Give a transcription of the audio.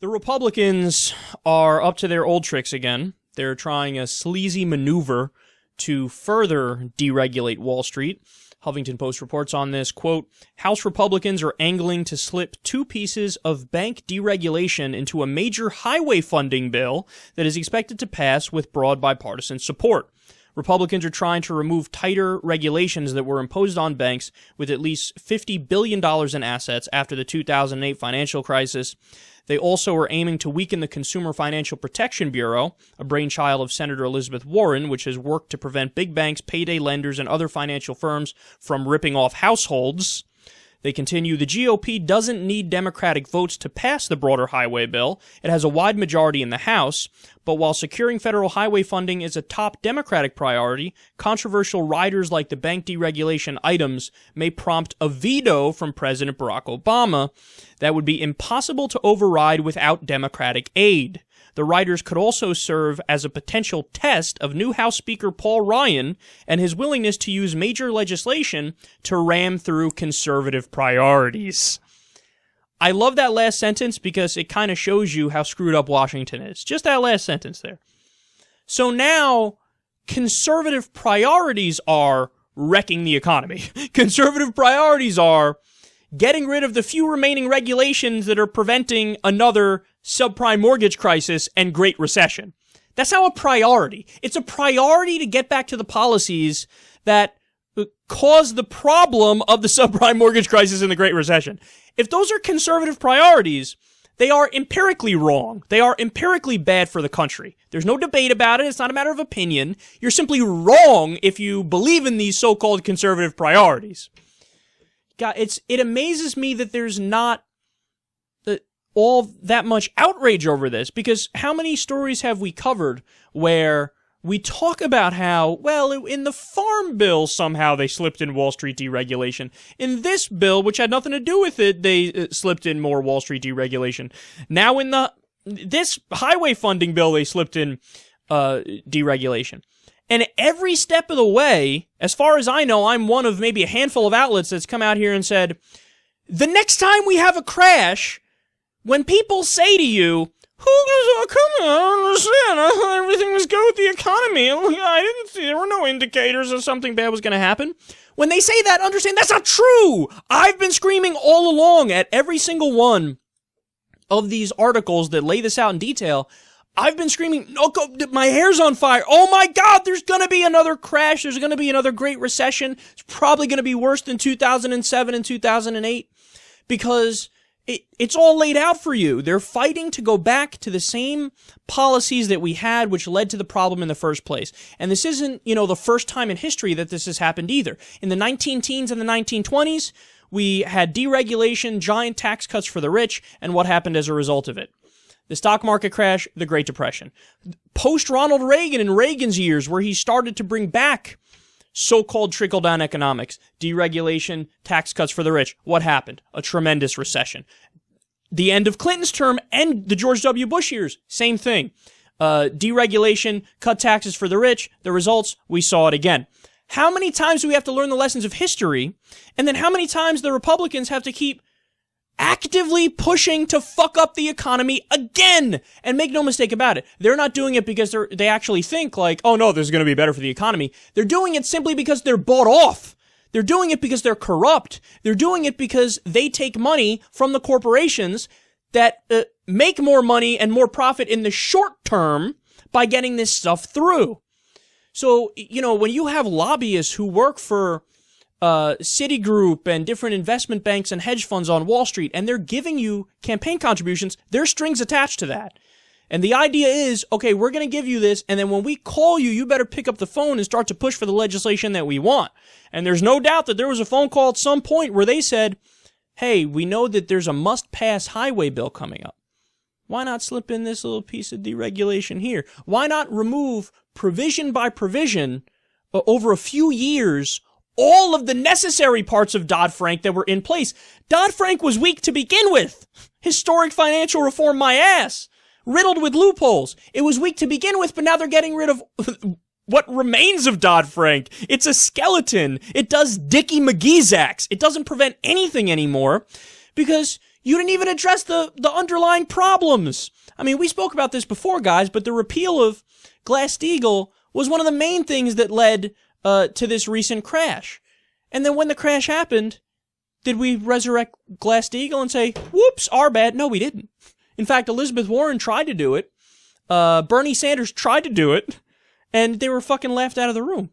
The Republicans are up to their old tricks again. They're trying a sleazy maneuver to further deregulate Wall Street. Huffington Post reports on this, quote, House Republicans are angling to slip two pieces of bank deregulation into a major highway funding bill that is expected to pass with broad bipartisan support. Republicans are trying to remove tighter regulations that were imposed on banks with at least $50 billion in assets after the 2008 financial crisis. They also are aiming to weaken the Consumer Financial Protection Bureau, a brainchild of Senator Elizabeth Warren, which has worked to prevent big banks, payday lenders, and other financial firms from ripping off households. They continue, the GOP doesn't need Democratic votes to pass the broader highway bill. It has a wide majority in the House, but while securing federal highway funding is a top Democratic priority, controversial riders like the bank deregulation items may prompt a veto from President Barack Obama that would be impossible to override without Democratic aid. The riders could also serve as a potential test of new House Speaker Paul Ryan and his willingness to use major legislation to ram through conservative priorities. I love that last sentence because it kind of shows you how screwed up Washington is. Just that last sentence there. So now, conservative priorities are wrecking the economy. Conservative priorities are getting rid of the few remaining regulations that are preventing another subprime mortgage crisis and Great Recession. That's now a priority. It's a priority to get back to the policies that caused the problem of the subprime mortgage crisis and the Great Recession. If those are conservative priorities, they are empirically wrong. They are empirically bad for the country. There's no debate about it. It's not a matter of opinion. You're simply wrong if you believe in these so-called conservative priorities. God, it amazes me that there's not all that much outrage over this, because how many stories have we covered where we talk about how, well, in the Farm Bill somehow they slipped in Wall Street deregulation. In this bill, which had nothing to do with it, they slipped in more Wall Street deregulation. Now in this highway funding bill, they slipped in deregulation. And every step of the way, as far as I know, I'm one of maybe a handful of outlets that's come out here and said, the next time we have a crash, when people say to you, come on, I don't understand, I thought everything was good with the economy, I didn't see, there were no indicators that something bad was going to happen. When they say that, understand, that's not true! I've been screaming all along at every single one of these articles that lay this out in detail. I've been screaming, my hair's on fire. Oh my God, there's going to be another crash. There's going to be another Great Recession. It's probably going to be worse than 2007 and 2008 because it's all laid out for you. They're fighting to go back to the same policies that we had, which led to the problem in the first place. And this isn't, the first time in history that this has happened either. In the 19-teens and the 1920s, we had deregulation, giant tax cuts for the rich, and what happened as a result of it? The stock market crash, the Great Depression. Post-Ronald Reagan, in Reagan's years, where he started to bring back so-called trickle-down economics, deregulation, tax cuts for the rich. What happened? A tremendous recession. The end of Clinton's term and the George W. Bush years, same thing. Deregulation, cut taxes for the rich. The results, we saw it again. How many times do we have to learn the lessons of history? And then how many times the Republicans have to keep actively pushing to fuck up the economy again? And make no mistake about it, they're not doing it because they actually think like, oh no, this is going to be better for the economy. They're doing it simply because they're bought off. They're doing it because they're corrupt. They're doing it because they take money from the corporations that make more money and more profit in the short term by getting this stuff through. So, when you have lobbyists who work for Citigroup and different investment banks and hedge funds on Wall Street, and they're giving you campaign contributions, there's strings attached to that. And the idea is, okay, we're going to give you this, and then when we call you, you better pick up the phone and start to push for the legislation that we want. And there's no doubt that there was a phone call at some point where they said, hey, we know that there's a must-pass highway bill coming up. Why not slip in this little piece of deregulation here? Why not remove provision by provision over a few years all of the necessary parts of Dodd-Frank that were in place? Dodd-Frank was weak to begin with. Historic financial reform, my ass. Riddled with loopholes. It was weak to begin with, but now they're getting rid of what remains of Dodd-Frank. It's a skeleton. It does Dickie McGee's acts. It doesn't prevent anything anymore because, You didn't even address the underlying problems. I mean, we spoke about this before, guys, but the repeal of Glass-Steagall was one of the main things that led to this recent crash. And then when the crash happened, did we resurrect Glass-Steagall and say, whoops, our bad? No, we didn't. In fact, Elizabeth Warren tried to do it. Bernie Sanders tried to do it. And they were fucking laughed out of the room.